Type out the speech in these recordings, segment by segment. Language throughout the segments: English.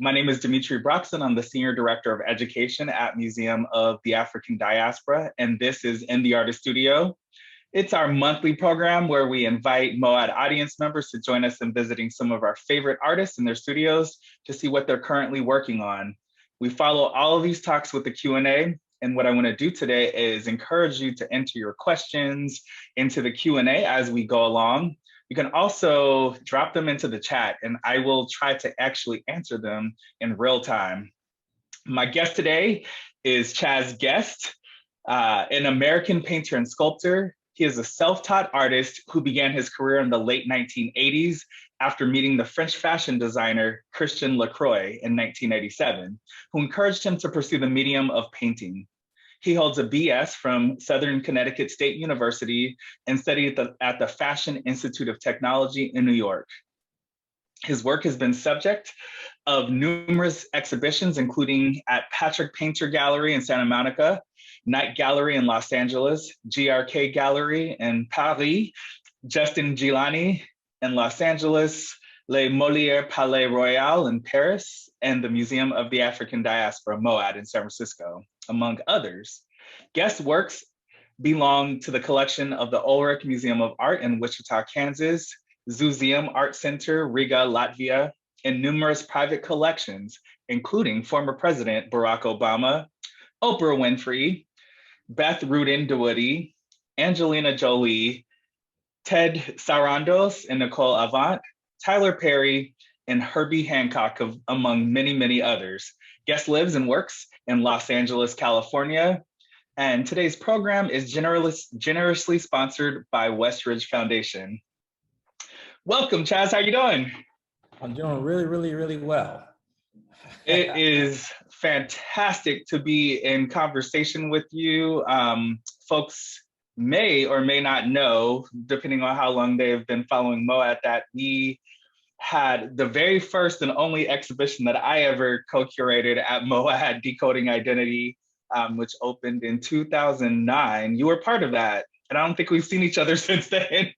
My name is Dimitri Broxson. I'm the Senior Director of Education at Museum of the African Diaspora, and this is In the Artist Studio. It's our monthly program where we invite MoAD audience members to join us in visiting some of our favorite artists in their studios to see what they're currently working on. We follow all of these talks with the Q&A, and what I want to do today is encourage you to enter your questions into the Q&A as we go along. You can also drop them into the chat and I will try to actually answer them in real time. My guest today is Chaz Guest, an American painter and sculptor. He is a self-taught artist who began his career in the late 1980s after meeting the French fashion designer Christian LaCroix in 1987, who encouraged him to pursue the medium of painting. He holds a BS from Southern Connecticut State University and studied at the Fashion Institute of Technology in New York. His work has been subject of numerous exhibitions, including at Patrick Painter Gallery in Santa Monica, Night Gallery in Los Angeles, GRK Gallery in Paris, Justin Gilany in Los Angeles, Le Moliere Palais Royal in Paris, and the Museum of the African Diaspora, MoAD, in San Francisco, among others. Guest works belong to the collection of the Ulrich Museum of Art in Wichita, Kansas, Zuzeum Art Centre, Riga, Latvia, and numerous private collections, including former President Barack Obama, Oprah Winfrey, Beth Rudin DeWoody, Angelina Jolie, Ted Sarandos and Nicole Avant, Tyler Perry, and Herbie Hancock, among many, many others. Guest lives and works in Los Angeles, California. And today's program is generously sponsored by Westridge Foundation. Welcome, Chaz, how you doing? I'm doing really well. It is fantastic to be in conversation with you. Folks may or may not know, depending on how long they have been following MoAD, that we had the very first and only exhibition that I ever co-curated at MoAD, Decoding Identity, which opened in 2009. You were part of that, and I don't think we've seen each other since then. It's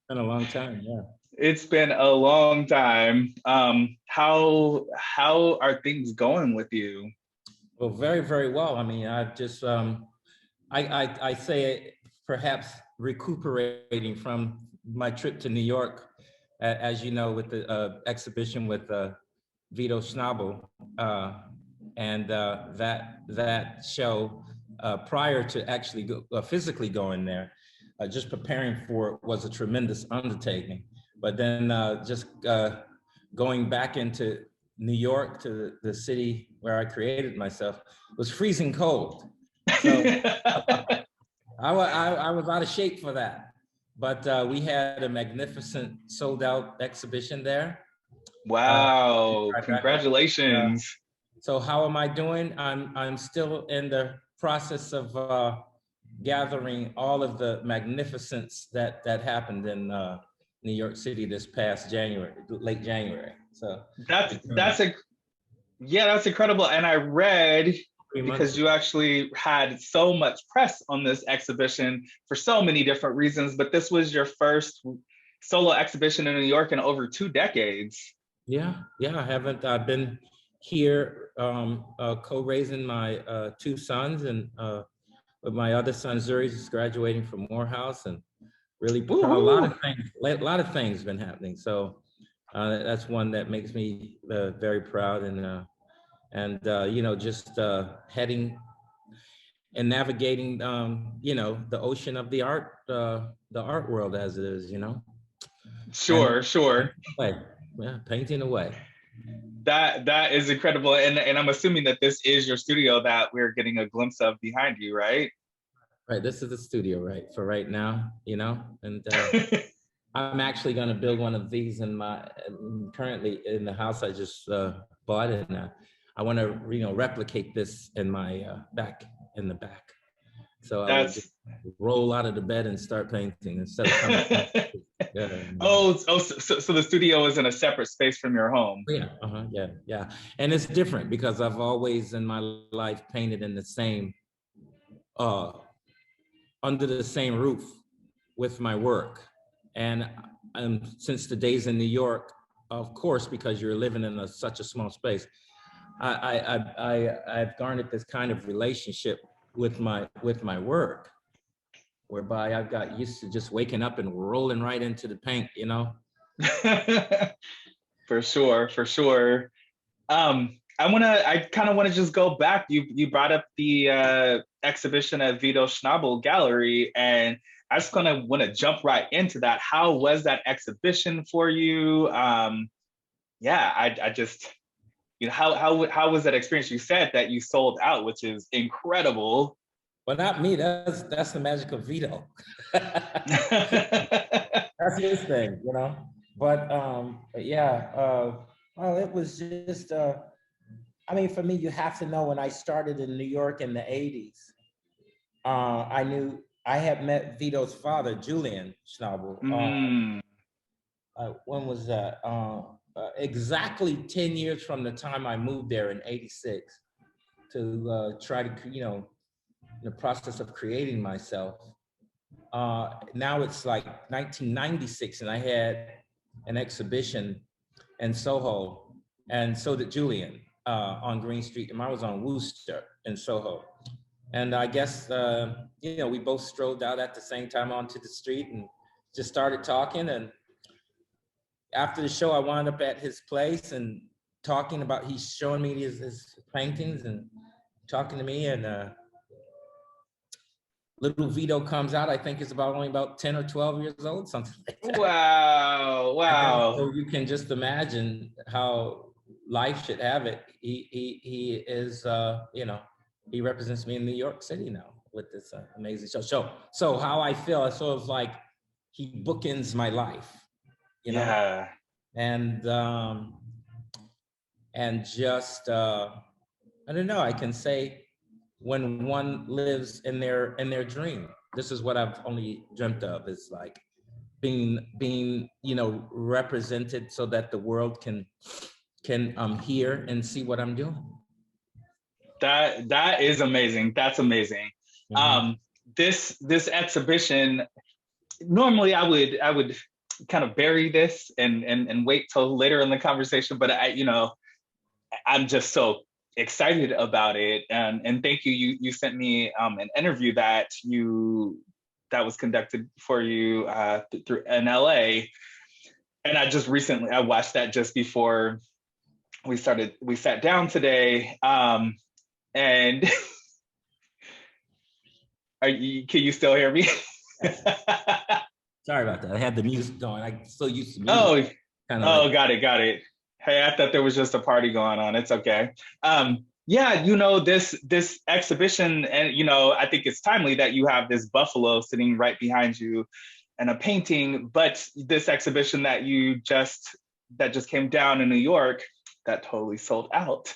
been a long time, yeah. It's been a long time. How are things going with you? Well, very well. I mean, I've just, I say perhaps recuperating from my trip to New York, as you know, with the exhibition with Vito Schnabel, and that show, prior to actually physically going there, just preparing for it was a tremendous undertaking. But then just going back into New York, to the city where I created myself, was freezing cold. So I was out of shape for that. But we had a magnificent sold out exhibition there. Wow, congratulations. So how am I doing? I'm still in the process of gathering all of the magnificence that happened in New York City this past January, late January. So that's incredible. And I read, because you actually had so much press on this exhibition for so many different reasons, but this was your first solo exhibition in New York in over 2 decades. Yeah, I've been here co-raising my 2 sons, and with my other son, Zuri, is graduating from Morehouse, and really a lot of things been happening. So that's one that makes me very proud, and you know, just heading and navigating, you know, the ocean of the art world as it is, you know. Sure. Yeah, painting away. That is incredible, and I'm assuming that this is your studio that we're getting a glimpse of behind you, right? Right, this is the studio, right, for right now, you know, and I'm actually going to build one of these currently in the house I just bought, and I want to, you know, replicate this in my in the back. So I would just roll out of the bed and start painting instead of coming. So the studio is in a separate space from your home. Yeah. And it's different because I've always in my life painted in the same, under the same roof with my work. And since the days in New York, of course, because you're living in such a small space, I've garnered this kind of relationship with my work, whereby I've got used to just waking up and rolling right into the paint, you know? For sure, for sure. I kind of want to just go back. You brought up the exhibition at Vito Schnabel Gallery, and I just kind of want to jump right into that. How was that exhibition for you? Yeah, I just, you know, how was that experience? You said that you sold out, which is incredible. Well, not me. That's the magic of Vito. That's his thing, you know. But yeah, well, it was just. I mean, for me, you have to know when I started in New York in the '80s, I knew I had met Vito's father, Julian Schnabel. When was that? Exactly 10 years from the time I moved there in '86 to try to, you know, in the process of creating myself. Now it's like 1996, and I had an exhibition in Soho, and so did Julian on Green Street, and I was on Wooster in Soho. And I guess, you know, we both strolled out at the same time onto the street and just started talking. And after the show, I wound up at his place and talking about, he's showing me his paintings and talking to me, and little Vito comes out. I think it's only about 10 or 12 years old, something like that. Wow, wow. So you can just imagine how life should have it. He is, you know, he represents me in New York City now with this amazing show. So how I feel, I sort of like, he bookends my life, you know? Yeah. And just, I don't know, I can say, when one lives in their dream, this is what I've only dreamt of, is like being you know, represented so that the world can hear and see what I'm doing. That is amazing. That's amazing. Mm-hmm. This exhibition, normally I would kind of bury this and wait till later in the conversation, but I'm just so excited about it, and thank you. You sent me an interview that was conducted for you through in LA, and I just recently I watched that just before we sat down today, and can you still hear me? Sorry about that. I had the music going. I'm so used to music. Got it. Hey, I thought there was just a party going on. It's okay. Yeah, you know, this exhibition, and you know, I think it's timely that you have this buffalo sitting right behind you and a painting, but this exhibition that just came down in New York, that totally sold out.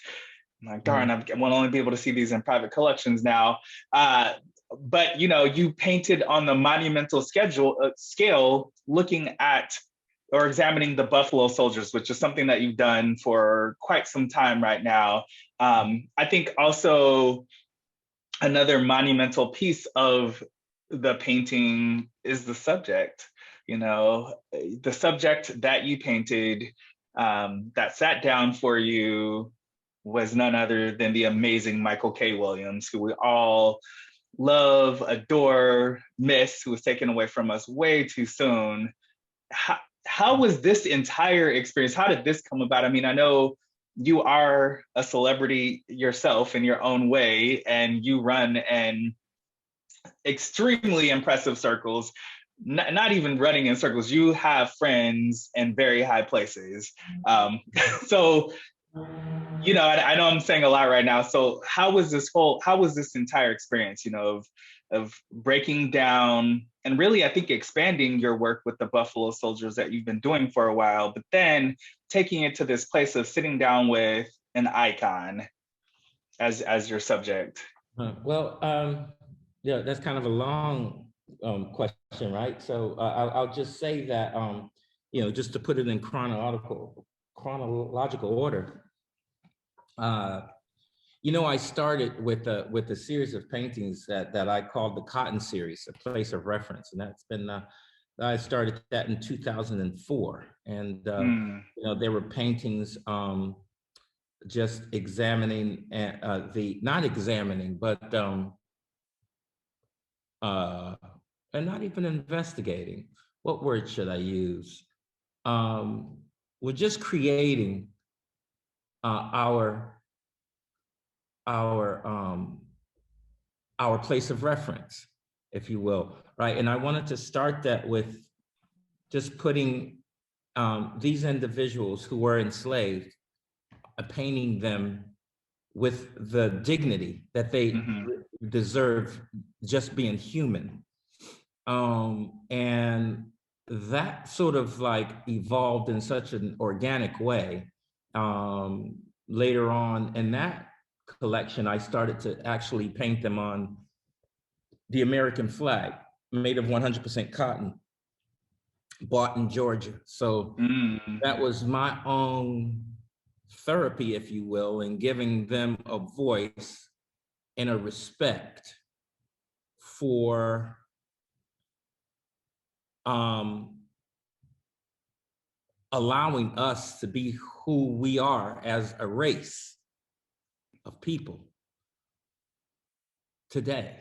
I'm like, darn, I will only be able to see these in private collections now. But you know, you painted on the monumental scale, looking at or examining the Buffalo Soldiers, which is something that you've done for quite some time right now. I think also another monumental piece of the painting is the subject. You know, the subject that you painted, that sat down for you, was none other than the amazing Michael K. Williams, who we all love, adore, miss, who was taken away from us way too soon. How was this entire experience? How did this come about? I mean, I know you are a celebrity yourself in your own way, and you run an extremely impressive circles, not even running in circles. You have friends in very high places. So, you know, I know I'm saying a lot right now. So how was this entire experience, you know, of breaking down and really, I think, expanding your work with the Buffalo Soldiers that you've been doing for a while, but then taking it to this place of sitting down with an icon as your subject? Well, yeah, that's kind of a long question, right? So I'll just say that, you know, just to put it in chronological order, you know, I started with a series of paintings that I called the Cotton Series, a place of reference, and that's been I started that in 2004, and you know, there were paintings just examining not examining, but and not even investigating. What word should I use? We're just creating our place of reference, if you will, right? And I wanted to start that with just putting these individuals who were enslaved, painting them with the dignity that they deserve, just being human. And that sort of like evolved in such an organic way. Later on in that collection, I started to actually paint them on the American flag, made of 100% cotton, bought in Georgia. So that was my own therapy, if you will, in giving them a voice and a respect for allowing us to be who we are as a race of people today,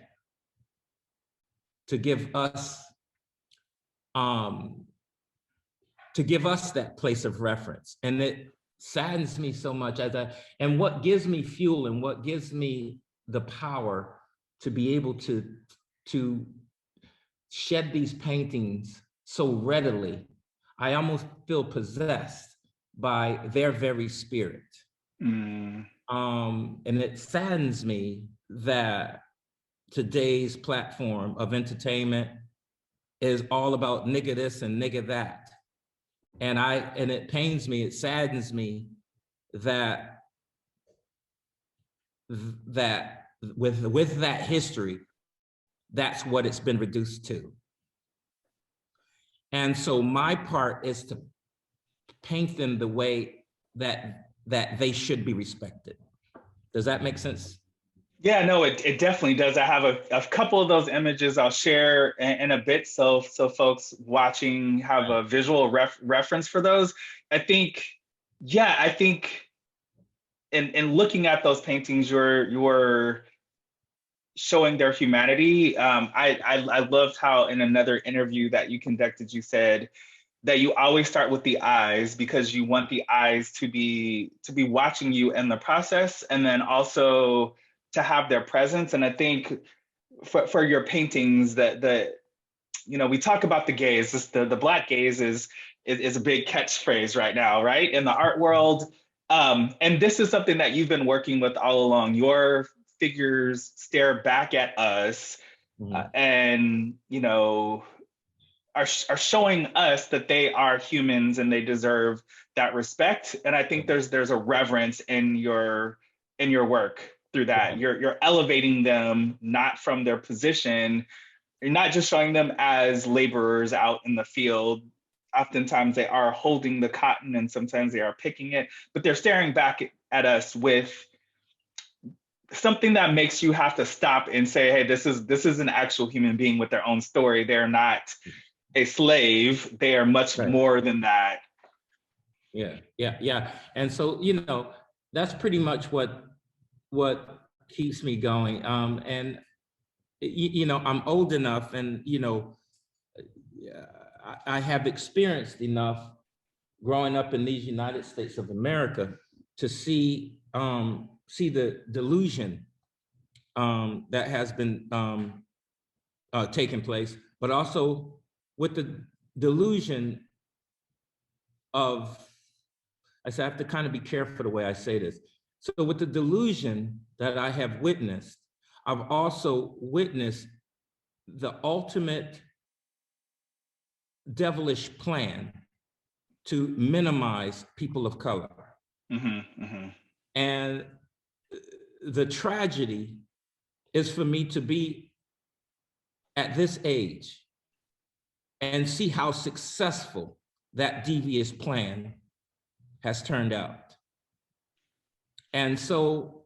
to give us that place of reference. And it saddens me so much and what gives me fuel and what gives me the power to be able to shed these paintings so readily, I almost feel possessed by their very spirit. And it saddens me that today's platform of entertainment is all about nigga this and nigga that. And it pains me, it saddens me that with that history, that's what it's been reduced to. And so my part is to paint them the way that they should be respected. Does that make sense? Yeah, no, it definitely does. I have a couple of those images I'll share in a bit, so folks watching have a visual reference for those. I think in looking at those paintings, you're showing their humanity. I loved how in another interview that you conducted, you said that you always start with the eyes because you want the eyes to be watching you in the process, and then also to have their presence. And I think for your paintings, that we talk about the gaze. The Black gaze is a big catchphrase right now, right, in the art world. And this is something that you've been working with all along. Your figures stare back at us, and are showing us that they are humans and they deserve that respect. And I think there's a reverence in your work through that. You're elevating them, not from their position. You're not just showing them as laborers out in the field. Oftentimes they are holding the cotton and sometimes they are picking it, but they're staring back at us with something that makes you have to stop and say, hey, this is an actual human being with their own story. They're not a slave. They are much more than that. Yeah. And so, that's pretty much what keeps me going. And, I'm old enough and, I have experienced enough growing up in these United States of America to see the delusion that has been taking place, but also with the delusion of, I have to kind of be careful the way I say this. So with the delusion that I have witnessed, I've also witnessed the ultimate devilish plan to minimize people of color. And the tragedy is for me to be at this age and see how successful that devious plan has turned out. And so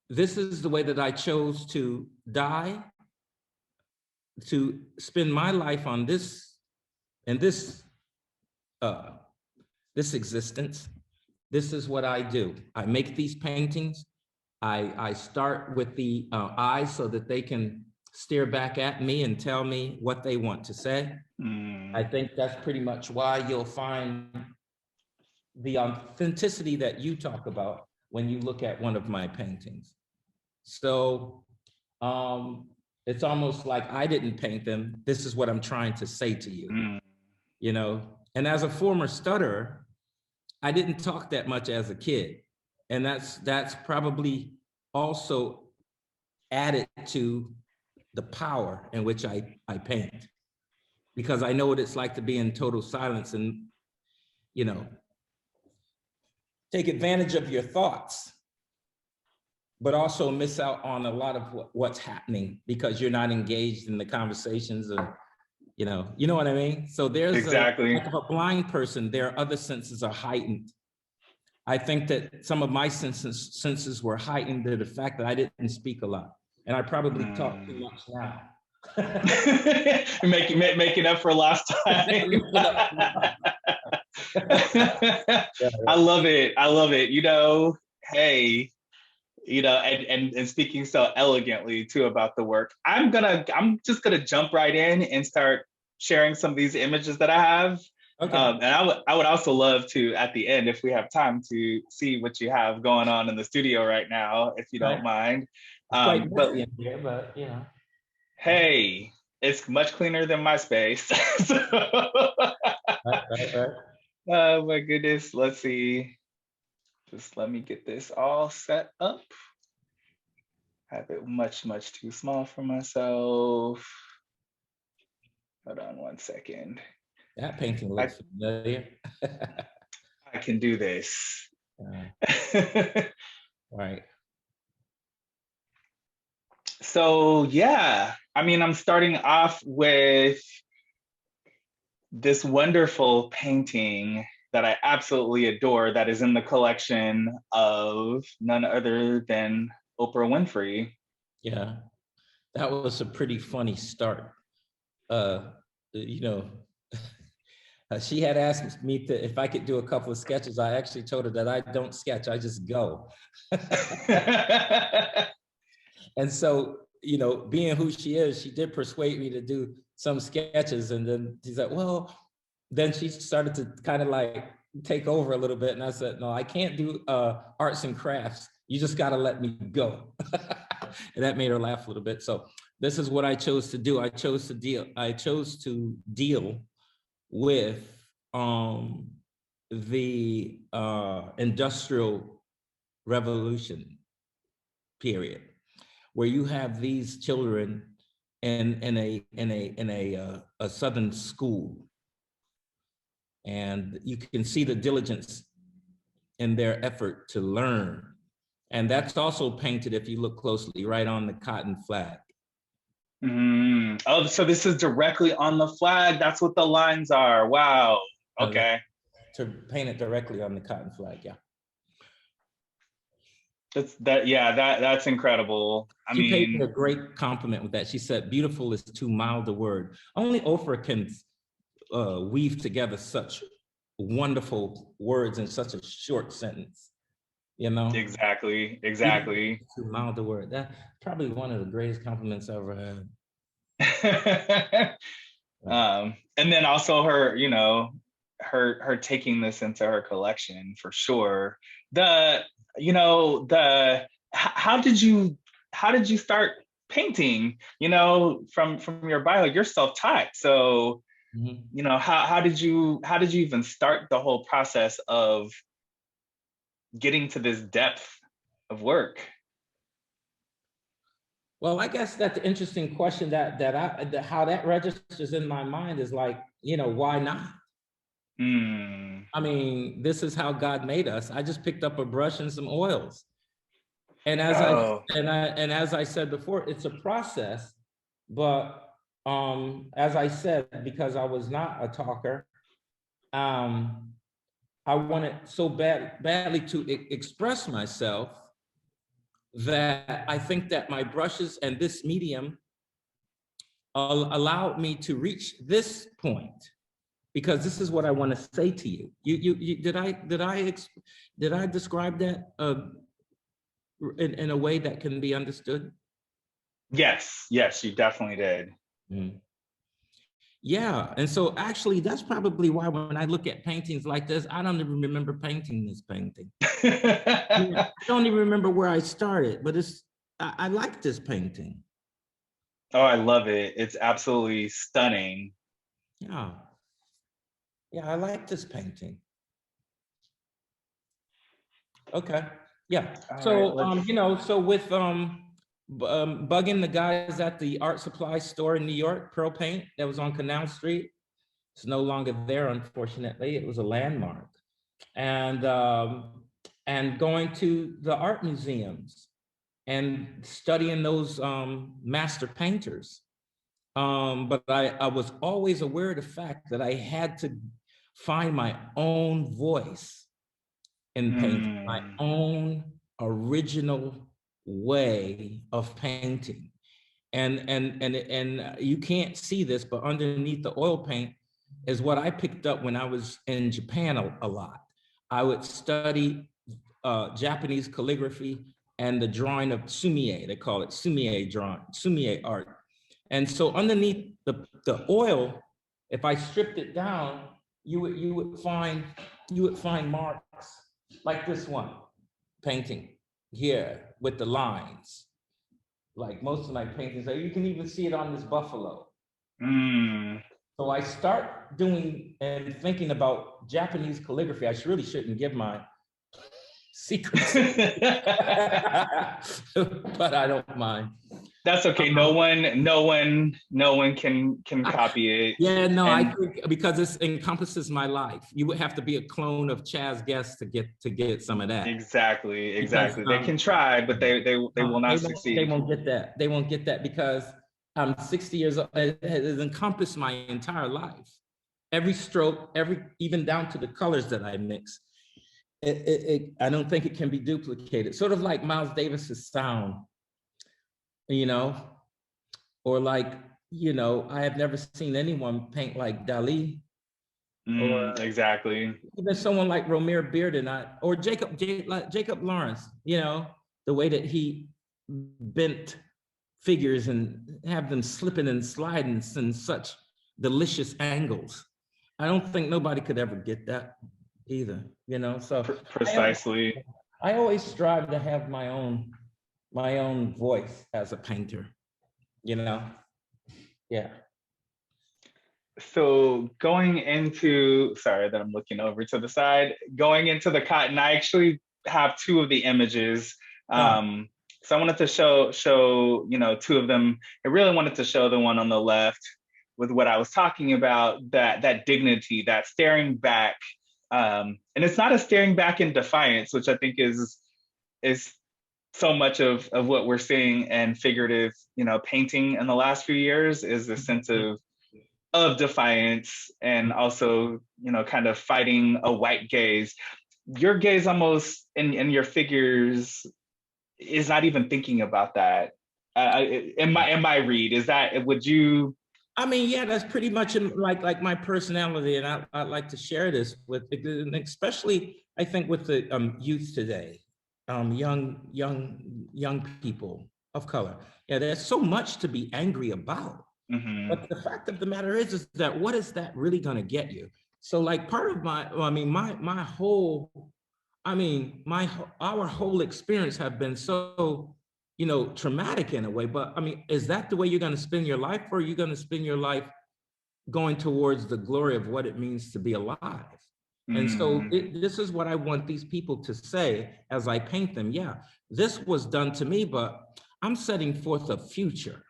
this is the way that I chose to die, to spend my life on this existence, this is what I do. I make these paintings. I start with the eyes so that they can stare back at me and tell me what they want to say. I think that's pretty much why you'll find the authenticity that you talk about when you look at one of my paintings. So it's almost like I didn't paint them. This is what I'm trying to say to you, you know? And as a former stutterer, I didn't talk that much as a kid. And that's probably also added to the power in which I paint, because I know what it's like to be in total silence and, you know, take advantage of your thoughts, but also miss out on a lot of what's happening because you're not engaged in the conversations and, you know what I mean? So there's exactly. Like a blind person, their other senses are heightened. I think that some of my senses were heightened to the fact that I didn't speak a lot. And I probably talk too much now. Making up for lost time. I love it. I love it. You know, hey, you know, and speaking so elegantly too about the work. I'm just gonna jump right in and start sharing some of these images that I have. Okay. And I would also love to, at the end, if we have time, to see what you have going on in the studio right now, if you don't mind. Quite messy in here, but you know. Hey, it's much cleaner than my space. Right. Oh my goodness. Let's see. Just let me get this all set up. I have it much, much too small for myself. Hold on one second. That painting looks familiar. I can do this. Right. So yeah, I mean, I'm starting off with this wonderful painting that I absolutely adore that is in the collection of none other than Oprah Winfrey. Yeah, that was a pretty funny start. You know, she had asked me if I could do a couple of sketches. I actually told her that I don't sketch, I just go. And so, you know, being who she is, she did persuade me to do some sketches. And then she said, well, then she started to kind of like take over a little bit. And I said, no, I can't do arts and crafts. You just got to let me go. And that made her laugh a little bit. So this is what I chose to do. I chose to deal with the Industrial Revolution period, where you have these children in a Southern school, and you can see the diligence in their effort to learn. And that's also painted, if you look closely, right on the cotton flag. Oh, so this is directly on the flag. That's what the lines are. Wow. Okay. To paint it directly on the cotton flag, yeah. That's incredible. She paid me a great compliment with that. She said, beautiful is too mild a word. Only Oprah can weave together such wonderful words in such a short sentence, you know? Exactly. Too mild a word. That's probably one of the greatest compliments I ever had. And then also her, you know, her taking this into her collection for sure. How did you start painting? You know, from your bio, you're self-taught. So, you know, how did you even start the whole process of getting to this depth of work? Well, I guess that's an interesting question how that registers in my mind is like, you know, why not? I mean, this is how God made us. I just picked up a brush and some oils. And as I said before, it's a process, but as I said, because I was not a talker, I wanted so badly to express myself that I think that my brushes and this medium allowed me to reach this point because this is what I want to say to you. Did I describe that in a way that can be understood? Yes, yes, you definitely did. Mm. Yeah, and so actually that's probably why when I look at paintings like this, I don't even remember painting this painting. I don't even remember where I started, but I like this painting. Oh, I love it. It's absolutely stunning. Yeah. Yeah, I like this painting. Okay. Yeah. So, right, you know, so with bugging the guys at the art supply store in New York, Pearl Paint, that was on Canal Street. It's no longer there, unfortunately. It was a landmark. And going to the art museums and studying those master painters. But I was always aware of the fact that I had to find my own voice in painting, my own original way of painting. And you can't see this, but underneath the oil paint is what I picked up when I was in Japan a lot. I would study Japanese calligraphy and the drawing of sumie. They call it sumie drawing, sumie art. And so underneath the oil, if I stripped it down, you would find marks like this one painting here with the lines. Like most of my paintings, you can even see it on this buffalo. So I start doing and thinking about Japanese calligraphy. I really shouldn't give my secrets, but I don't mind. That's okay. No one can copy it. Yeah, no, I think because it encompasses my life. You would have to be a clone of Chaz Guest to get some of that. Exactly. Because, they can try, but they will not succeed. They won't get that. They won't get that because I'm 60 years old. It has encompassed my entire life. Every stroke, even down to the colors that I mix. I don't think it can be duplicated. Sort of like Miles Davis's sound, you know, or like, you know, I have never seen anyone paint like Dali. Or exactly. Even someone like Romare Bearden, or Jacob Lawrence, you know, the way that he bent figures and have them slipping and sliding in such delicious angles. I don't think nobody could ever get that either, you know. So precisely. I always strive to have my own voice as a painter, you know. Yeah. So going into, sorry that I'm looking over to the side, going into the cotton, I actually have two of the images. So I wanted to show, you know, two of them. I really wanted to show the one on the left with what I was talking about, that dignity, that staring back. And it's not a staring back in defiance, which I think is so much of what we're seeing in figurative, you know, painting in the last few years, is the sense of defiance and also, you know, kind of fighting a white gaze. Your gaze almost in your figures is not even thinking about that. In my read, is that, would you? I mean, yeah, that's pretty much like my personality, and I'd like to share this with, and especially I think with the youth today, young people of color. Yeah, there's so much to be angry about. But the fact of the matter is that what is that really going to get you? So like part of our whole experience have been so, you know, traumatic in a way, but I mean, is that the way you're going to spend your life, or are you going to spend your life going towards the glory of what it means to be alive? And so this is what I want these people to say as I paint them. Yeah, this was done to me, but I'm setting forth a future.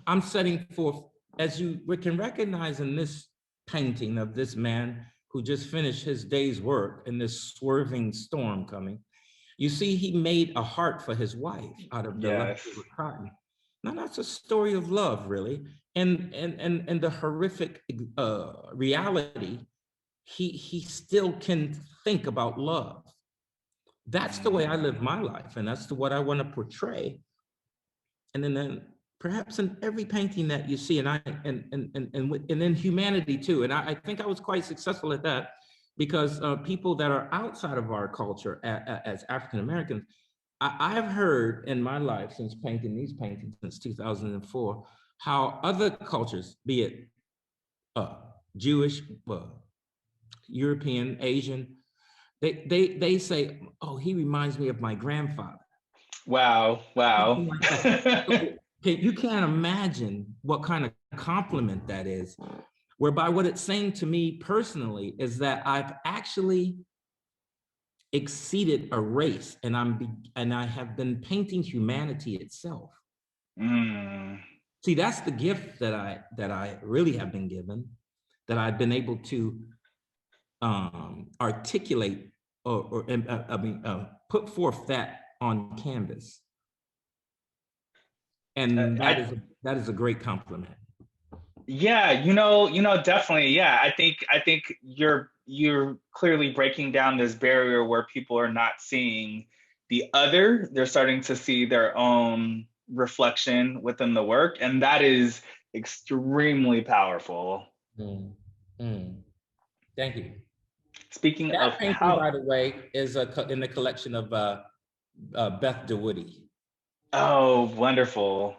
I'm setting forth, as we can recognize in this painting of this man who just finished his day's work in this swerving storm coming. You see, he made a heart for his wife out of the leftover cotton. Now that's a story of love, really. And the horrific reality, he still can think about love. That's the way I live my life, and that's what I want to portray. And then perhaps in every painting that you see, and in humanity too. And I think I was quite successful at that, because people that are outside of our culture as African Americans, I have heard in my life since painting these paintings since 2004, how other cultures, be it Jewish, European, Asian, they say, oh, he reminds me of my grandfather. Wow, wow. You can't imagine what kind of compliment that is, whereby what it's saying to me personally is that I've actually exceeded a race, and I have been painting humanity itself. See, that's the gift that I really have been given, that I've been able to articulate or put forth that on canvas. And that is a great compliment. Yeah, definitely. Yeah, I think you're clearly breaking down this barrier where people are not seeing the other. They're starting to see their own reflection within the work, and that is extremely powerful. Thank you. Speaking that of painting, by the way, is in the collection of Beth DeWoody. Oh, wonderful.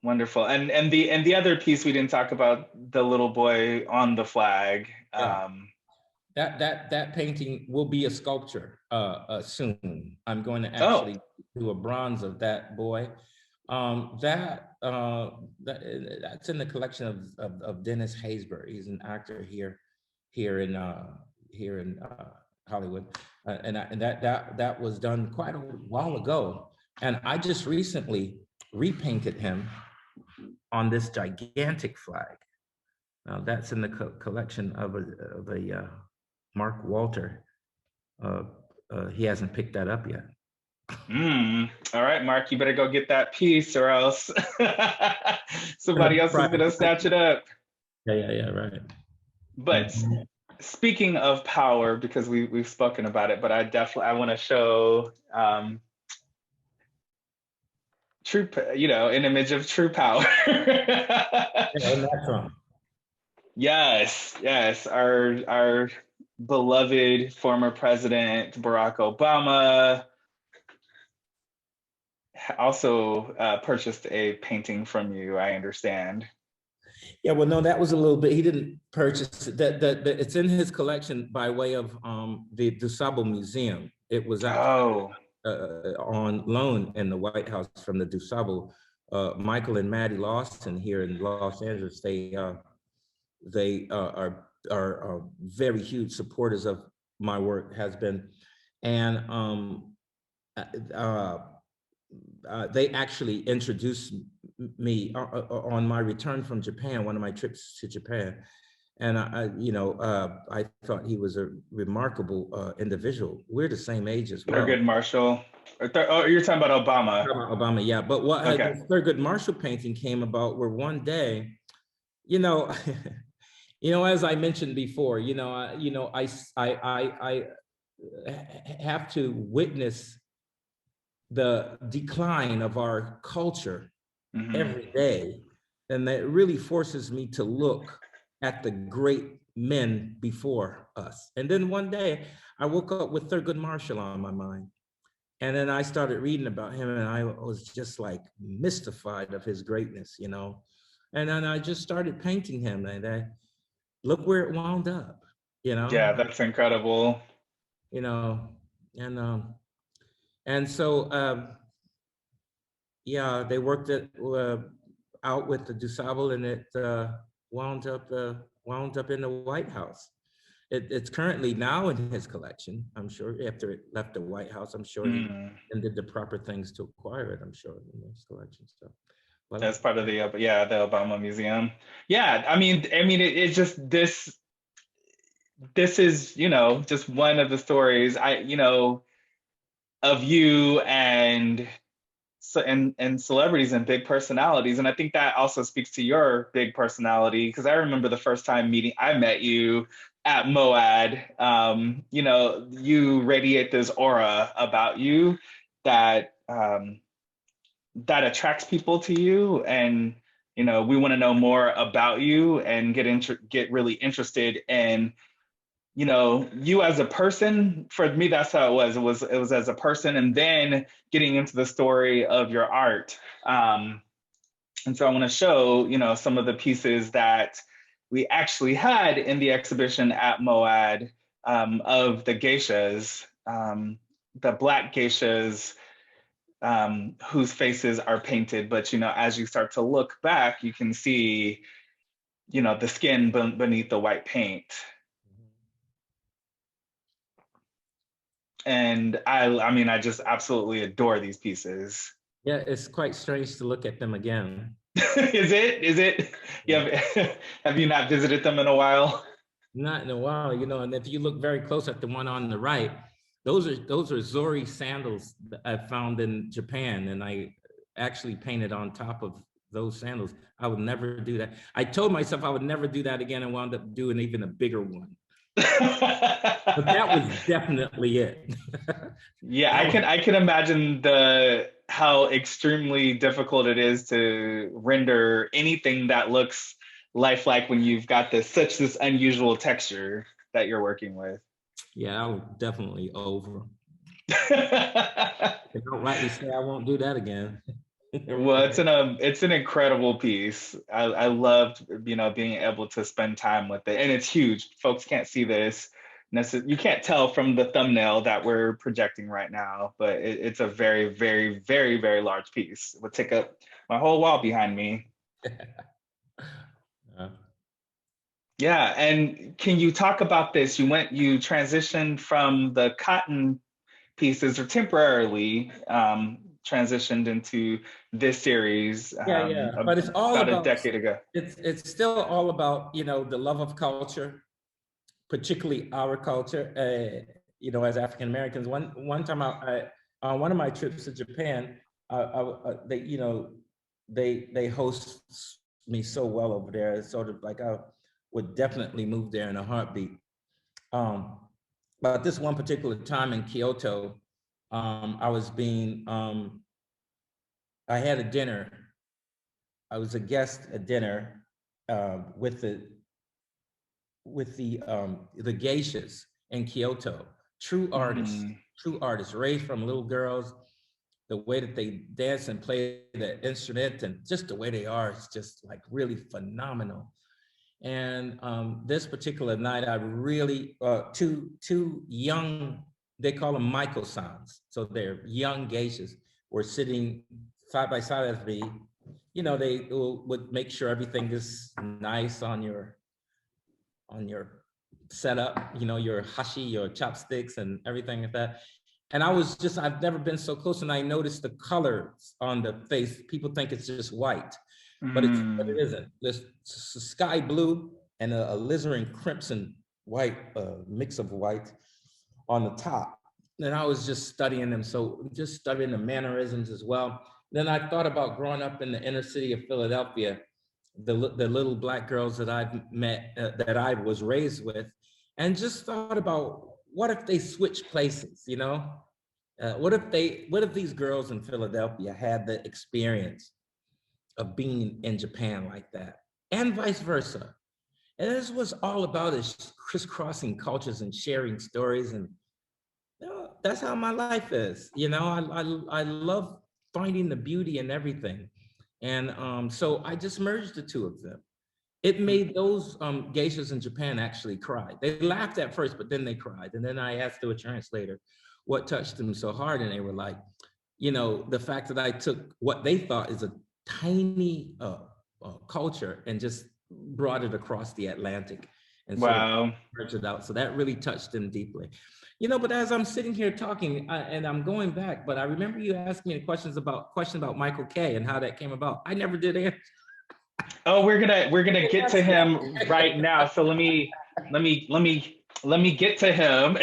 Wonderful. And the other piece we didn't talk about, the little boy on the flag. Yeah. That painting will be a sculpture soon. I'm going to actually do a bronze of that boy. That's in the collection of Dennis Haysbert. He's an actor here in Hollywood, and that was done quite a while ago. And I just recently repainted him on this gigantic flag. Now that's in the collection of a Mark Walter. He hasn't picked that up yet. All right, Mark, you better go get that piece, or else somebody else is gonna snatch it up. Yeah, right. But speaking of power, because we've spoken about it, but I want to show true, an image of true power. Yes, our beloved former president Barack Obama also purchased a painting from you, I understand. Yeah, well, no, that was a little bit. He didn't purchase it. It's in his collection by way of the DuSable Museum. It was actually on loan in the White House from the DuSable. Michael and Maddie Lawson here in Los Angeles, they are very huge supporters of my work, has been, and they actually introduced me on my return from Japan, one of my trips to Japan. And I thought he was a remarkable individual. We're the same age as well. Thurgood Marshall. You're talking about Obama. Obama, yeah. But what the Thurgood Marshall painting came about were one day, as I mentioned before, I have to witness the decline of our culture every day. And that really forces me to look at the great men before us. And then one day I woke up with Thurgood Marshall on my mind. And then I started reading about him, and I was just like mystified of his greatness, And then I just started painting him, and look where it wound up, Yeah, that's incredible. And so, they worked it out with the DuSable, and it wound up in the White House. It's currently now in his collection. I'm sure after it left the White House, I'm sure he did the proper things to acquire it. I'm sure in his collection. So that's part of the Obama Museum. Yeah, I mean, it's just this is just one of the stories of you and celebrities and big personalities. And I think that also speaks to your big personality, because I remember the first time I met you at MoAD. You radiate this aura about you that that attracts people to you, and we want to know more about you and get really interested in you as a person. For me, that's how it was as a person, and then getting into the story of your art. And so I want to show some of the pieces that we actually had in the exhibition at MoAD, of the geishas, the Black geishas, whose faces are painted, but as you start to look back, you can see the skin beneath the white paint. And I mean, I just absolutely adore these pieces. Yeah, it's quite strange to look at them again. Is it? Yeah. Have you not visited them in a while? Not in a while, and if you look very close at the one on the right, those are Zori sandals that I found in Japan, and I actually painted on top of those sandals. I would never do that. I told myself I would never do that again, and wound up doing even a bigger one. But that was definitely it. Yeah, I can imagine how extremely difficult it is to render anything that looks lifelike when you've got this unusual texture that you're working with. Yeah, I was definitely over. They don't rightly say I won't do that again. Well, it's an incredible piece. I loved being able to spend time with it, and it's huge. Folks can't see this. You can't tell from the thumbnail that we're projecting right now, but it's a very, very, very, very large piece. It would take up my whole wall behind me. Yeah, and can you talk about this? You transitioned from the cotton pieces, or temporarily transitioned into this series. But it's all about a decade ago. It's still all about the love of culture, particularly our culture. As African Americans. One time on one of my trips to Japan, they host me so well over there. It's sort of like I would definitely move there in a heartbeat. But this one particular time in Kyoto, I had a dinner. I was a guest at dinner with the geishas in Kyoto. True artists raised from little girls. The way that they dance and play the instrument, and just the way they are, is just like really phenomenal. And this particular night, I really, two young, they call them Maiko-sans. So they're young geishas, were sitting side by side as me. They would make sure everything is nice on your setup, your hashi, your chopsticks and everything like that. And I've never been so close, and I noticed the colors on the face. People think it's just white. But it isn't. There's sky blue and a alizarin crimson white, mix of white on the top. And I was just studying them. So just studying the mannerisms as well. Then I thought about growing up in the inner city of Philadelphia, the little Black girls that I've met, that I was raised with, and just thought about, what if they switch places, what if these girls in Philadelphia had the experience of being in Japan like that, and vice versa. And this was all about, is crisscrossing cultures and sharing stories. And that's how my life is. I love finding the beauty in everything. And so I just merged the two of them. It made those geishas in Japan actually cry. They laughed at first, but then they cried. And then I asked the translator what touched them so hard. And they were like, the fact that I took what they thought is a tiny culture and just brought it across the Atlantic and sort of merged it out. So that really touched them deeply. But as I'm sitting here talking, and I'm going back, but I remember you asked me a question about Michael Kay and how that came about. I never did answer. Oh, we're gonna get to him right now. So let me get to him.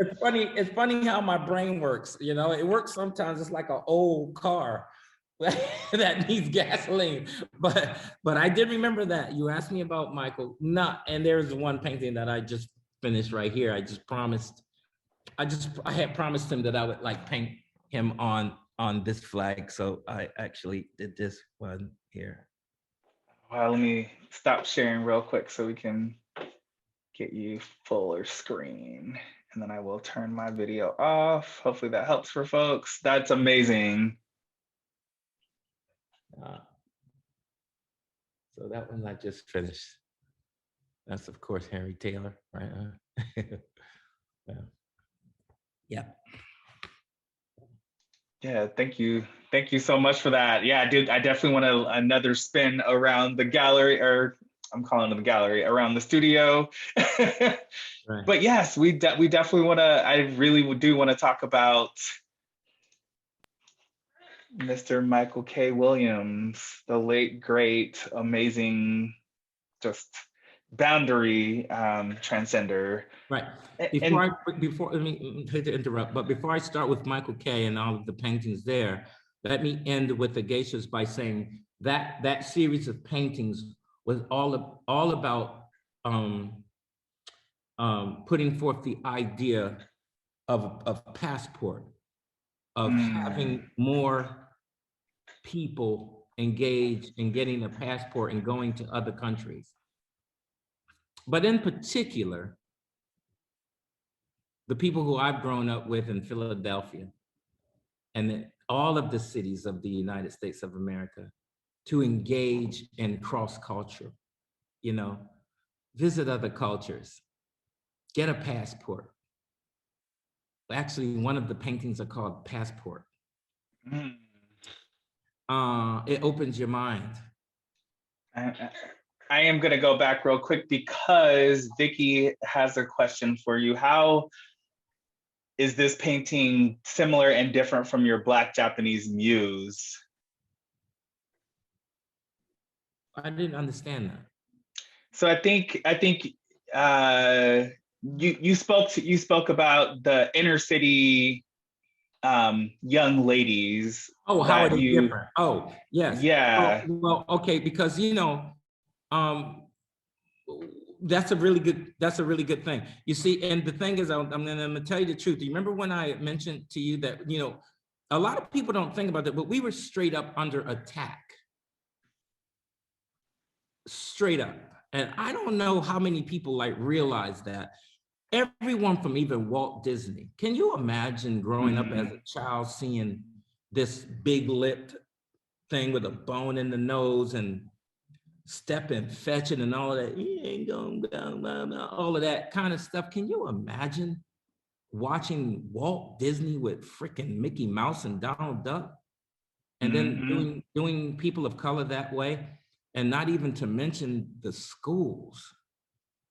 It's funny how my brain works. It works sometimes. It's like an old car that needs gasoline. But I did remember that you asked me about Michael. And there's one painting that I just finished right here. I had promised him that I would paint him on on this flag. So I actually did this one here. Well, let me stop sharing real quick so we can get you fuller screen. And then I will turn my video off. Hopefully that helps for folks. That's amazing. So that one I just finished. That's of course Henry Taylor, right? Yeah. Yeah, thank you. Thank you so much for that. Yeah, I definitely want another spin around the gallery, or I'm calling it the gallery, around the studio. Right. But yes, we definitely want to, I really do want to talk about Mr. Michael K. Williams, the late, great, amazing, just boundary transcender. Right. Before let me hate to interrupt, but before I start with Michael K. and all of the paintings there, let me end with the geishas by saying that that series of paintings was all about putting forth the idea of a passport, of having more people engaged in getting a passport and going to other countries. But in particular, the people who I've grown up with in Philadelphia and all of the cities of the United States of America, to engage in cross-culture, you know, visit other cultures, get a passport. Actually, one of the paintings are called Passport. It opens your mind. I am going to go back real quick because Vicky has a question for you. How is this painting similar and different from your Black Japanese muse? I didn't understand that. So I think you spoke about the inner city young ladies. Oh, how are they different? Oh, yes. Yeah. Well, okay, because you know, that's a really good thing. You see, and the thing is, I'm gonna tell you the truth. Do you remember when I mentioned to you that, you know, a lot of people don't think about that, but we were straight up under attack. Straight up. And I don't know how many people like realize that. Everyone from even Walt Disney. Can you imagine growing up as a child seeing this big lipped thing with a bone in the nose and stepping, fetching, and all of that? You ain't gonna go, all of that kind of stuff. Can you imagine watching Walt Disney with freaking Mickey Mouse and Donald Duck? And then doing people of color that way, and not even to mention the schools.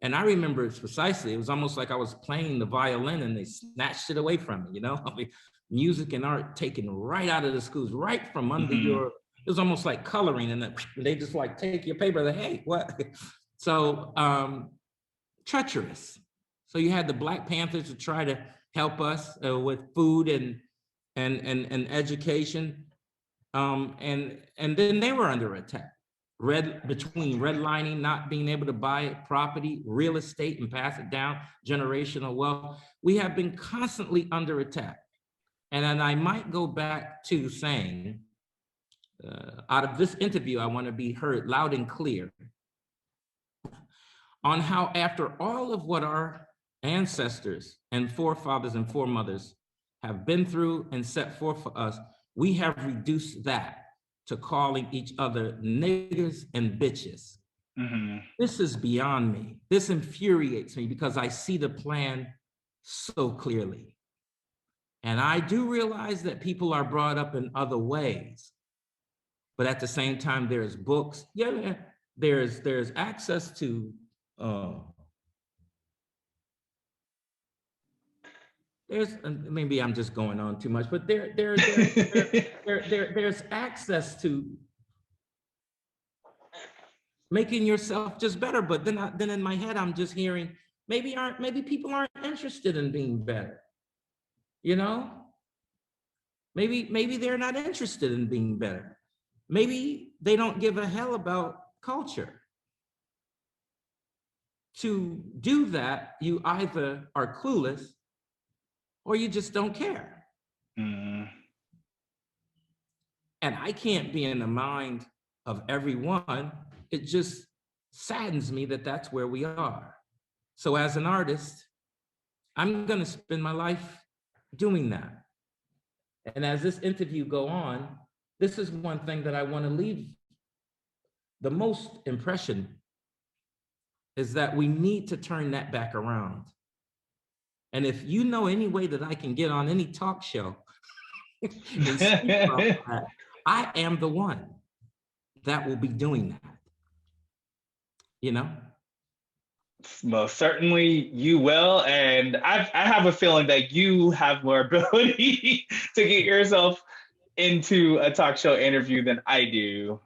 And I remember it precisely. It was almost like I was playing the violin and they snatched it away from me, you know? I mean, music and art taken right out of the schools, right from under your, it was almost like coloring, and they just like take your paper, like, hey, what? So treacherous. So you had the Black Panthers to try to help us with food and education. And then they were under attack. Between redlining, not being able to buy property, real estate, and pass it down, generational wealth. We have been constantly under attack. And I might go back to saying, out of this interview, I want to be heard loud and clear on how, after all of what our ancestors and forefathers and foremothers have been through and set forth for us, we have reduced that to calling each other niggas and bitches. This is beyond me. This infuriates me because I see the plan so clearly. And I do realize that people are brought up in other ways. But at the same time, there's books. Yeah, there's access to maybe I'm just going on too much, but there's access to making yourself just better. But then in my head, I'm just hearing maybe people aren't interested in being better. You know, maybe they're not interested in being better. Maybe they don't give a hell about culture. To do that, you either are clueless or you just don't care. And I can't be in the mind of everyone. It just saddens me that that's where we are. So as an artist, I'm gonna spend my life doing that. And as this interview go on, this is one thing that I wanna leave the most impression is that we need to turn that back around. And if you know any way that I can get on any talk show and speak about that, I am the one that will be doing that, you know? Most certainly you will. And I have a feeling that you have more ability to get yourself into a talk show interview than I do.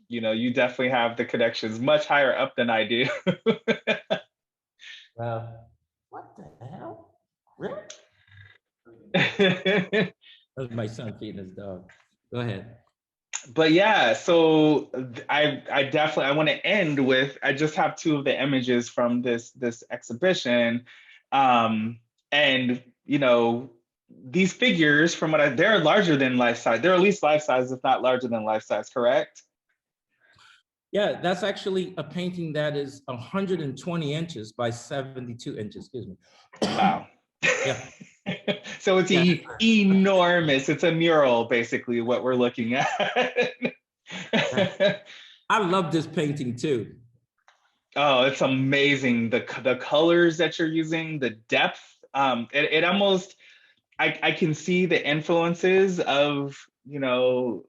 You know, you definitely have the connections much higher up than I do. What the hell? Really? That's my son feeding his dog. Go ahead. But yeah, so I definitely, I want to end with, I just have two of the images from this exhibition. And, you know, these figures from what they're larger than life size. They're at least life size, if not larger than life size, correct? Yeah, that's actually a painting that is 120 inches by 72 inches, excuse me. Wow. Yeah. So it's enormous. It's a mural, basically, what we're looking at. I love this painting too. Oh, it's amazing. The colors that you're using, the depth. It almost, I can see the influences of, you know,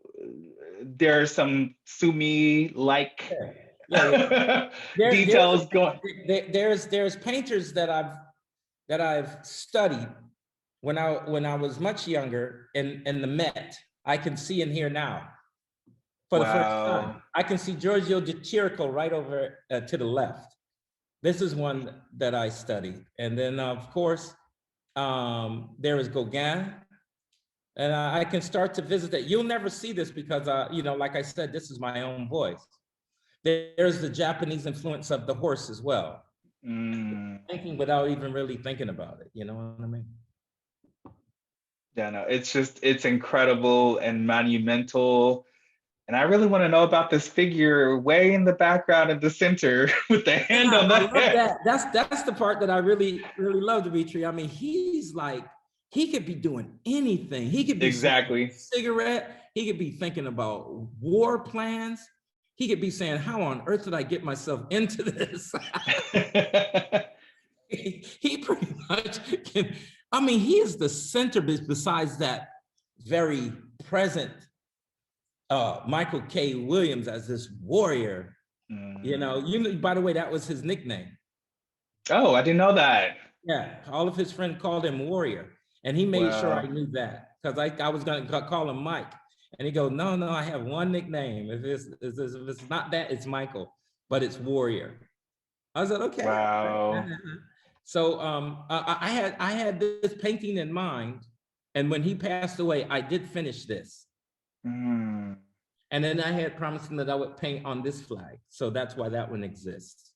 there's some Sumi-like details going. There's painters that I've studied when I was much younger in the Met. I can see in here now for the first time. I can see Giorgio de Chirico right over to the left. This is one that I studied. And then of course, there is Gauguin. And I can start to visit that. You'll never see this because, you know, like I said, this is my own voice. There's the Japanese influence of the horse as well. Thinking without even really thinking about it, you know what I mean? Yeah, no, it's incredible and monumental. And I really want to know about this figure way in the background in the center with the hand on the head. That's the part that I really love, Dimitri. I mean, he's like, he could be doing anything. He could be exactly cigarette. He could be thinking about war plans. He could be saying, how on earth did I get myself into this? he pretty much can, I mean, he is the center besides that very present Michael K. Williams as this warrior. You know, by the way, that was his nickname. Oh, I didn't know that. Yeah, all of his friends called him Warrior. And he made sure I knew that because I was going to call him Mike. And he goes, no, I have one nickname. If it's not that, it's Michael, but it's Warrior. I said, okay. Wow. So I had this painting in mind. And when he passed away, I did finish this. And then I had promised him that I would paint on this flag. So that's why that one exists.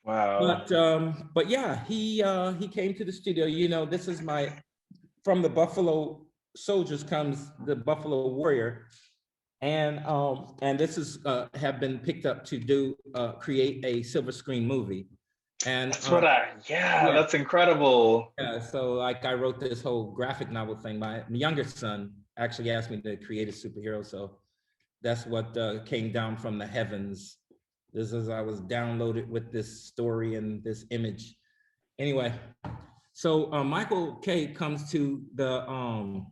Wow. But yeah, he came to the studio. You know, this is from the Buffalo Soldiers comes the Buffalo Warrior, and this is have been picked up to create a silver screen movie. And that's what that's incredible. Yeah, so like I wrote this whole graphic novel thing. My younger son actually asked me to create a superhero, so that's what came down from the heavens. This is, I was downloaded with this story and this image. Anyway, so Michael K comes to the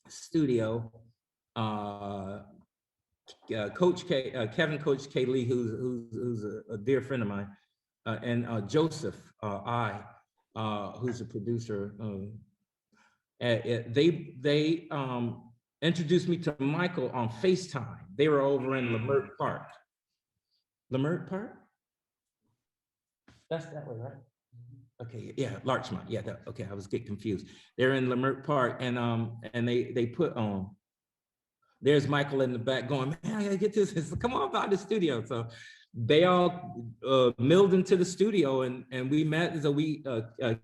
studio. Coach K, Kevin Coach K Lee, who's a dear friend of mine, and Joseph who's a producer. They introduced me to Michael on FaceTime. They were over in Leimert Park. Leimert Park? That's that way, right? Okay, yeah, Larchmont. Yeah, okay, I was getting confused. They're in Leimert Park, and they put on. There's Michael in the back going, man, I gotta get this. Come on by the studio. So they all milled into the studio, and we met. So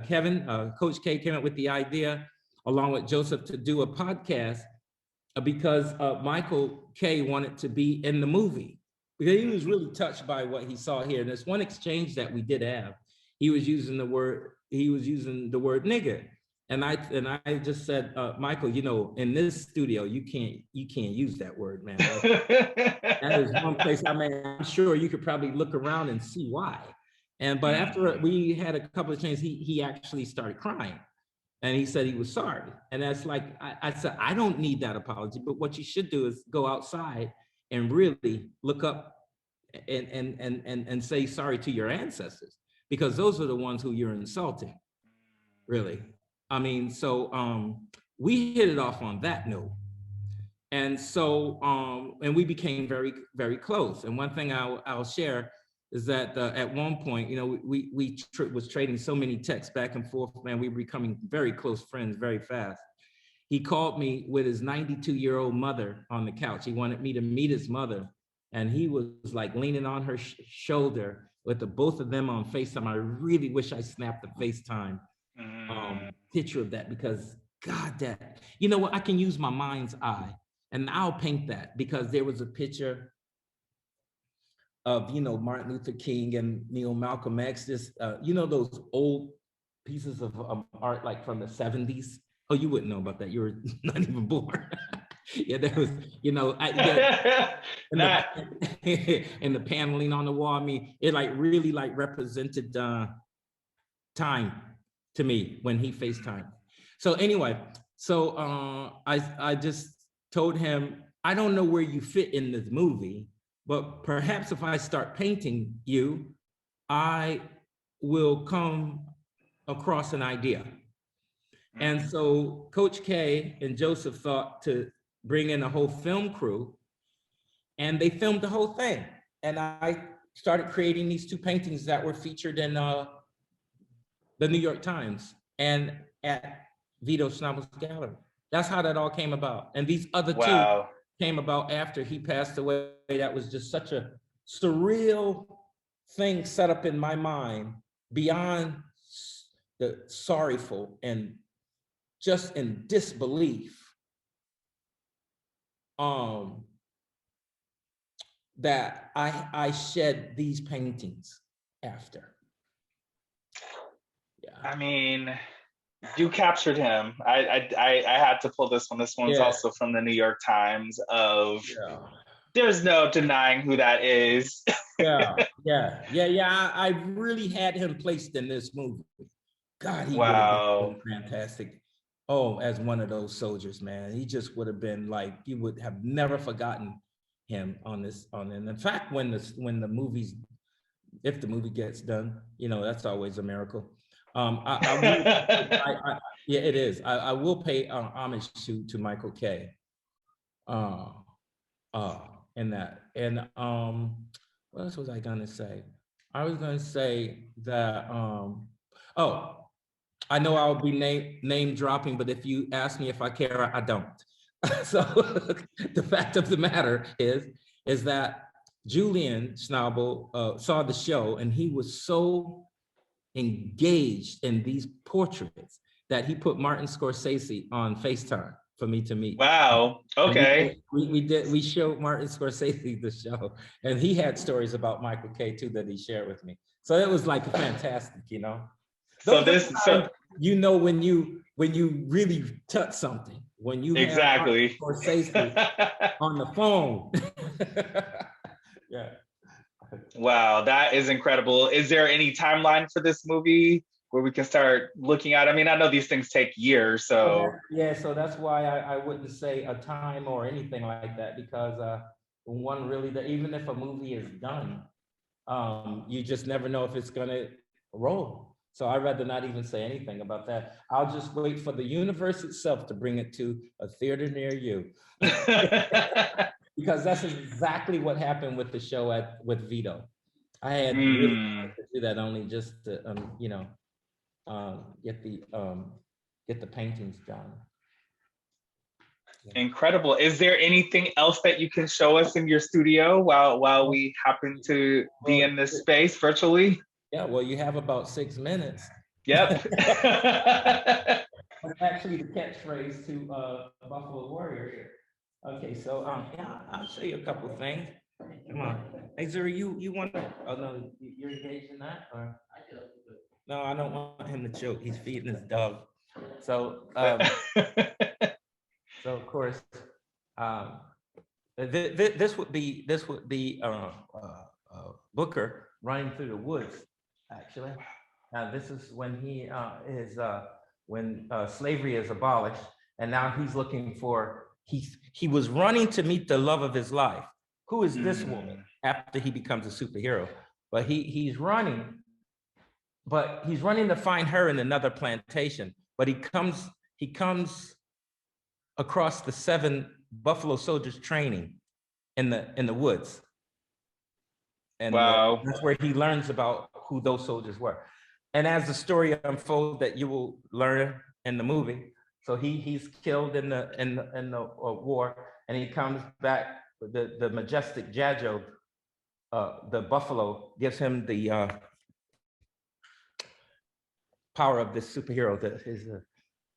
Kevin, Coach K came up with the idea, along with Joseph, to do a podcast because Michael K wanted to be in the movie because he was really touched by what he saw here. And there's one exchange that we did have. He was using the word nigger. And I just said, Michael, you know, in this studio, you can't use that word, man. That is one place. I mean, I'm sure you could probably look around and see why. But after we had a couple of changes, he actually started crying, and he said he was sorry. And that's like I said, I don't need that apology, but what you should do is go outside and really look up and say sorry to your ancestors, because those are the ones who you're insulting, really. I mean, so we hit it off on that note. And so, and we became very, very close. And one thing I'll share is that at one point, you know, we was trading so many texts back and forth, man, we were becoming very close friends very fast. He called me with his 92-year-old mother on the couch. He wanted me to meet his mother. And he was like leaning on her shoulder with the both of them on FaceTime. I really wish I snapped the FaceTime picture of that, because God, that, you know what, I can use my mind's eye and I'll paint that, because there was a picture of, you know, Martin Luther King and Malcolm X, this, you know, those old pieces of art, like from the 70s. Oh, you wouldn't know about that. You were not even born. Yeah, there was, you know, and the paneling on the wall. I mean, it like really like represented time to me when he FaceTimed. So anyway, so I just told him, I don't know where you fit in this movie, but perhaps if I start painting you, I will come across an idea. And so Coach K and Joseph thought to bring in a whole film crew, and they filmed the whole thing. And I started creating these two paintings that were featured in the New York Times and at Vito Schnabel's gallery. That's how that all came about. And these other two came about after he passed away. That was just such a surreal thing set up in my mind, beyond the sorrowful and just in disbelief, that I shed these paintings after. Yeah. I mean, you captured him. I had to pull this one. This one's also from the New York Times. There's no denying who that is. I really had him placed in this movie. God, he would have been fantastic. Oh, as one of those soldiers, man. He just would have been like, you would have never forgotten him on this. And in fact, when the movie gets done, you know, that's always a miracle. Yeah, it is. I will pay homage to Michael K. In that. And what else was I gonna say? I was gonna say that I know I'll be name dropping, but if you ask me if I care, I don't. So the fact of the matter is that Julian Schnabel saw the show, and he was so engaged in these portraits that he put Martin Scorsese on FaceTime for me to meet. Wow. Okay. We showed Martin Scorsese the show, and he had stories about Michael K too that he shared with me. So it was like fantastic, you know. You know, when you really touch something, when you exactly have Scorsese on the phone. Yeah. Wow, that is incredible. Is there any timeline for this movie where we can start looking at? I mean, I know these things take years, so. Yeah, so that's why I wouldn't say a time or anything like that, because one really, even if a movie is done, you just never know if it's gonna roll. So I'd rather not even say anything about that. I'll just wait for the universe itself to bring it to a theater near you. Because that's exactly what happened with the show with Vito. I had really to do that only just to you know, get the paintings done. Incredible. Is there anything else that you can show us in your studio while we happen to be in this space virtually? Yeah, well, you have about 6 minutes. Yep. That's actually the catchphrase to Buffalo Warrior here. Okay, so yeah, I'll show you a couple things. Come on. Hey, Zuri, you want to? Oh no, you're engaged in that, or? No, I don't want him to choke. He's feeding his dog. So, so of course, this would be Booker running through the woods. Actually, this is when he is when slavery is abolished, and now he's looking for he was running to meet the love of his life. Who is this woman after he becomes a superhero? But he's running. But he's running to find her in another plantation. But he comes across the 7 Buffalo Soldiers training in the woods. And wow. That's where he learns about who those soldiers were. And as the story unfolds that you will learn in the movie, so he's killed in the war, and he comes back. The majestic Jajo, the buffalo, gives him the power of this superhero. That is a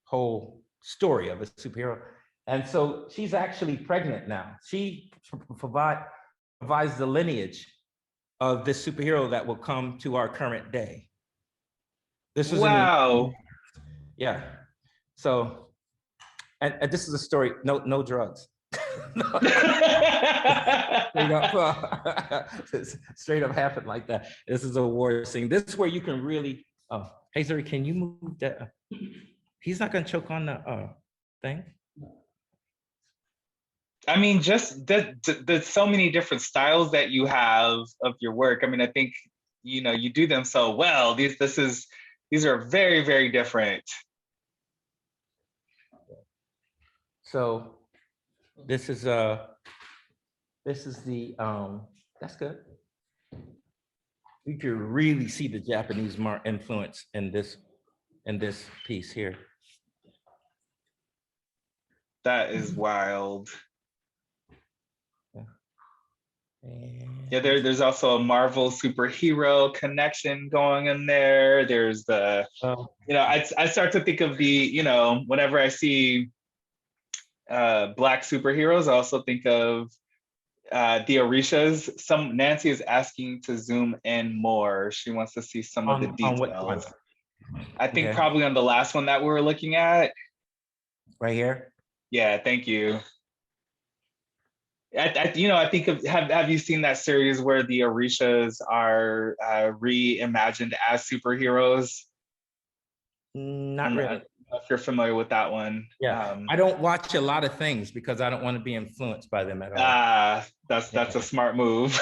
whole story of a superhero. And so she's actually pregnant now. She provides the lineage of this superhero that will come to our current day. This is wow. Yeah. So, and this is a story. No drugs. Straight up happened like that. This is a war scene. This is where you can really. Oh, hey Zuri, can you move that? He's not gonna choke on the thing. I mean, just there's so many different styles that you have of your work. I mean, I think you do them so well. These are very, very different. So this is the that's good. You can really see the Japanese influence in this piece here. That is wild. Yeah, there's also a Marvel superhero connection going in there. There's the, I start to think of the, whenever I see Black superheroes, I also think of the Orishas. Nancy is asking to zoom in more. She wants to see some of the details. I think probably on the last one that we were looking at. Right here? Yeah, thank you. I think of, have you seen that series where the Orishas are reimagined as superheroes? Not really. I don't know if you're familiar with that one. Yeah, I don't watch a lot of things because I don't want to be influenced by them at all. That's a smart move.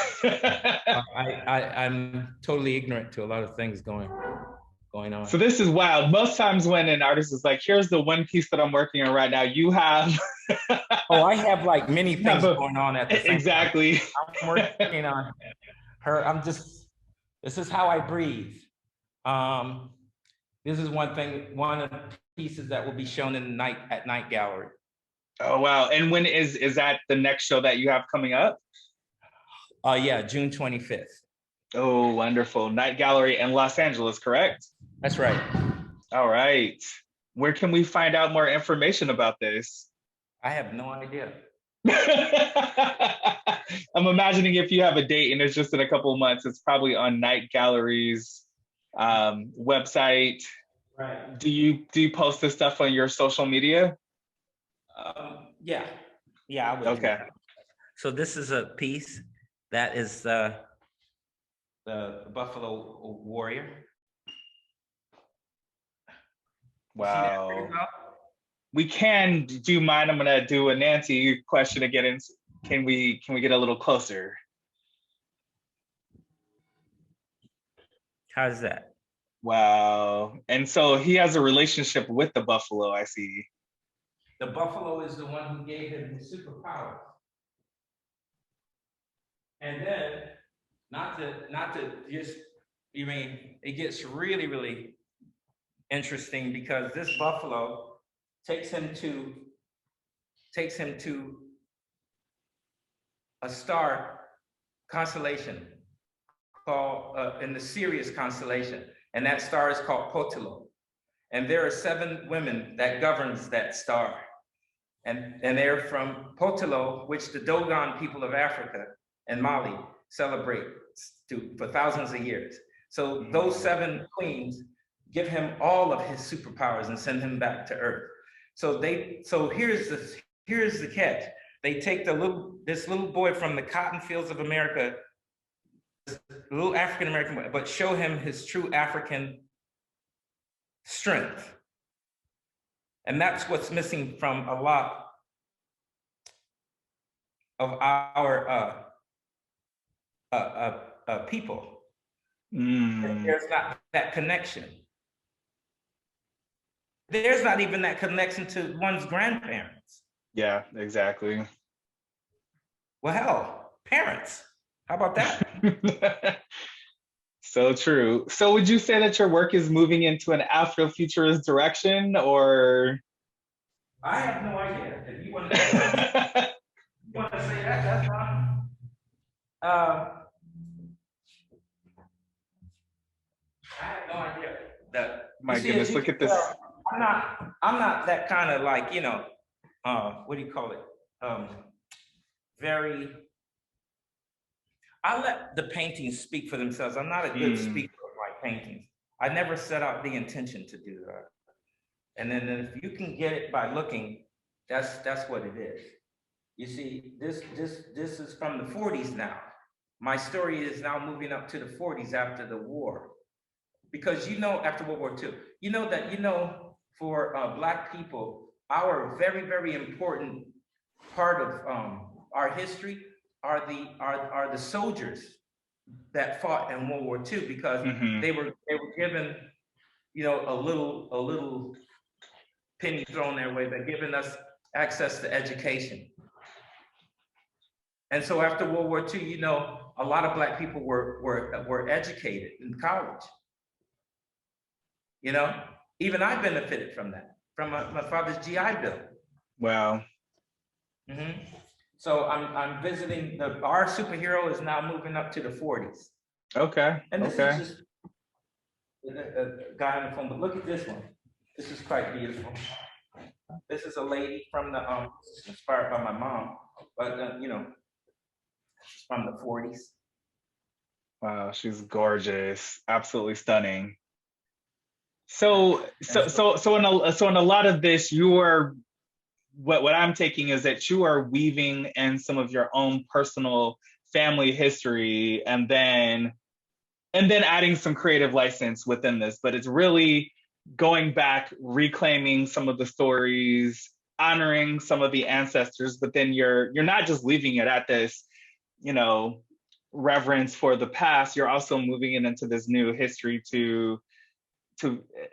I'm totally ignorant to a lot of things going on. So this is wild. Most times when an artist is like, here's the one piece that I'm working on right now, you have I have like many things going on at the same exactly. time. I'm working on her. This is how I breathe. This is one of the pieces that will be shown in the at Night Gallery. Oh wow! And when is that the next show that you have coming up? Yeah, June 25th. Oh, wonderful! Night Gallery in Los Angeles, correct? That's right. All right. Where can we find out more information about this? I have no idea. I'm imagining if you have a date and it's just in a couple of months, it's probably on Night Gallery's website. Right. Do you post this stuff on your social media? Yeah, I would. Okay. So this is a piece that is the Buffalo Warrior. Wow. We can. Do you mind? I'm gonna do a Nancy question to get in. Can we get a little closer? How's that? Wow. And so he has a relationship with the buffalo, I see. The buffalo is the one who gave him the superpower. And then, not to just, it gets really, really interesting because this buffalo takes him to a star constellation called in the Sirius constellation, and that star is called Potilo. And there are 7 women that governs that star. and they're from Potolo, which the Dogon people of Africa and Mali celebrate for thousands of years. So those 7 queens give him all of his superpowers and send him back to Earth. So here's the catch. They take this little boy from the cotton fields of America, this little African American boy, but show him his true African strength. And that's what's missing from a lot of our people. There's not that connection. There's not even that connection to one's grandparents. Yeah, exactly. Well, hell, parents. How about that? So true. So would you say that your work is moving into an Afrofuturist direction, or? I have no idea. If you want to say that, that's fine. I have no idea. My goodness, look at this. I'm not that kind of like, what do you call it? I let the paintings speak for themselves. I'm not a good speaker of my paintings. I never set out the intention to do that. And then if you can get it by looking, that's what it is. You see, this is from the 40s now. My story is now moving up to the 40s after the war. Because after World War II, for Black people, our very, very important part of our history are the soldiers that fought in World War II, because they were given, a little penny thrown their way by giving us access to education. And so after World War II, a lot of Black people were educated in college. Even I benefited from that, from my father's GI Bill. Wow. So I'm visiting, our superhero is now moving up to the 40s. Okay. And this is just a guy on the phone, but look at this one. This is quite beautiful. This is a lady from inspired by my mom, but she's from the 40s. Wow, she's gorgeous, absolutely stunning. So in a lot of this, you are, what I'm taking is that you are weaving in some of your own personal family history, and then adding some creative license within this. But it's really going back, reclaiming some of the stories, honoring some of the ancestors. But then you're not just leaving it at this, reverence for the past. You're also moving it into this new history to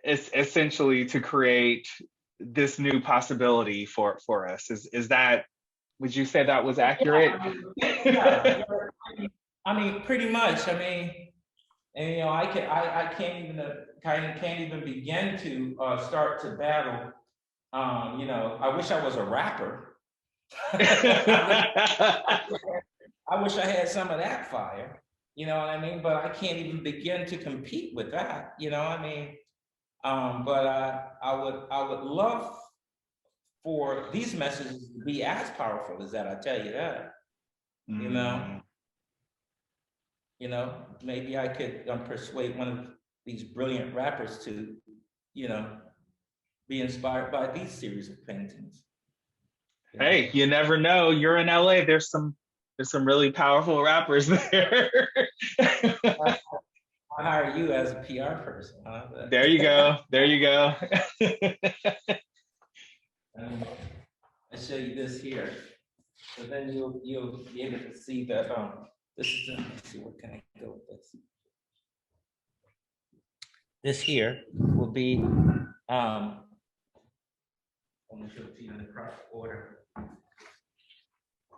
essentially to create this new possibility for us. Is that, would you say that was accurate? Yeah, I mean, pretty much. I mean, and I can't even begin to start to battle. I wish I was a rapper. I wish I had some of that fire. You know what I mean? But I can't even begin to compete with that. You know what I mean? But I would love for these messages to be as powerful as that. I tell you that. Maybe I could persuade one of these brilliant rappers to, be inspired by these series of paintings. Hey, you never know. You're in LA. There's some really powerful rappers there. I'll hire you as a PR person. Huh? There you go. There you go. I'll show you this here. So then you'll be able to see that. This is. Let's see, where can I go with this? This here will be. I'm going to show it to you in the proper order.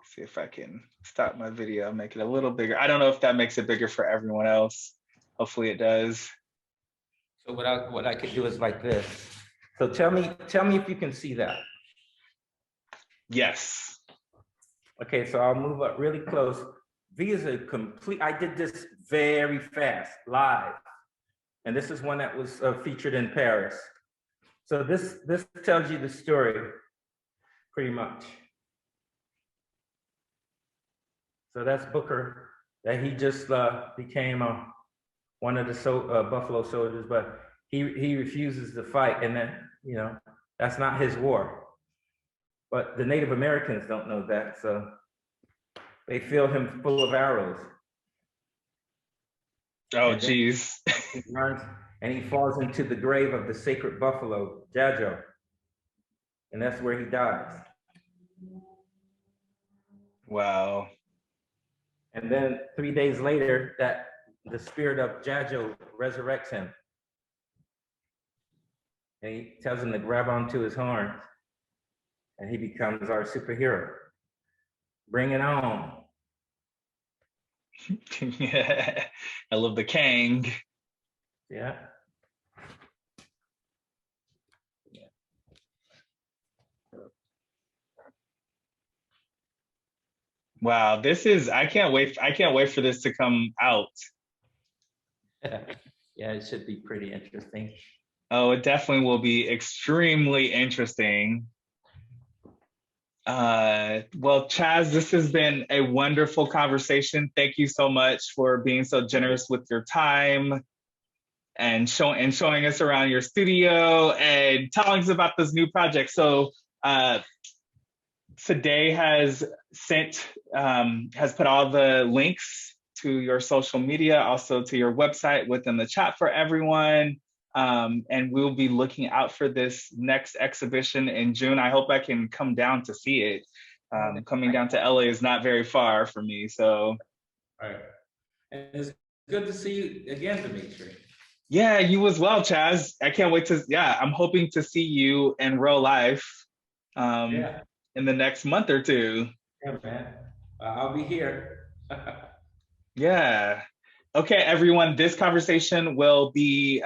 See if I can stop my video, make it a little bigger. I don't know if that makes it bigger for everyone else. Hopefully it does. So what I could do is like this. So tell me if you can see that. Yes. Okay, so I'll move up really close. These are complete. I did this very fast, live, and this is one that was featured in Paris. So this tells you the story. pretty much. So that's Booker, that he just became one of the Buffalo Soldiers, but he refuses to fight, and then, you know, that's not his war. But the Native Americans don't know that, so they fill him full of arrows. Oh, geez. He runs and he falls into the grave of the sacred buffalo, Jajo. And that's where he dies. Wow. And then 3 days later, that the spirit of Jajo resurrects him. And he tells him to grab onto his horns, and he becomes our superhero. Bring it on. Yeah, I love the Kang. Yeah. Wow, this is, I can't wait for this to come out. Yeah, it should be pretty interesting. Oh, it definitely will be extremely interesting. Well, Chaz, this has been a wonderful conversation. Thank you so much for being so generous with your time and showing us around your studio and telling us about this new project. So Today has put all the links to your social media, also to your website within the chat for everyone. And we'll be looking out for this next exhibition in June. I hope I can come down to see it. Coming down to LA is not very far for me, so. All right. And it's good to see you again, Dimitri. Yeah, you as well, Chaz. I can't wait to, I'm hoping to see you in real life in the next month or two. Yeah, man. I'll be here. Yeah. Okay, everyone, this conversation will be,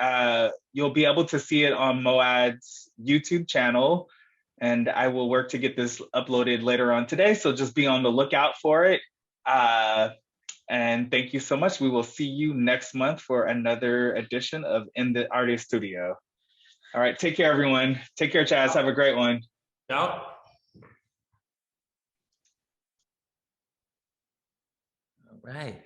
you'll be able to see it on MoAD's YouTube channel, and I will work to get this uploaded later on today, so just be on the lookout for it. And thank you so much. We will see you next month for another edition of In the Artist Studio. All right, take care, everyone. Take care, Chaz. Have a great one. Ciao. All right.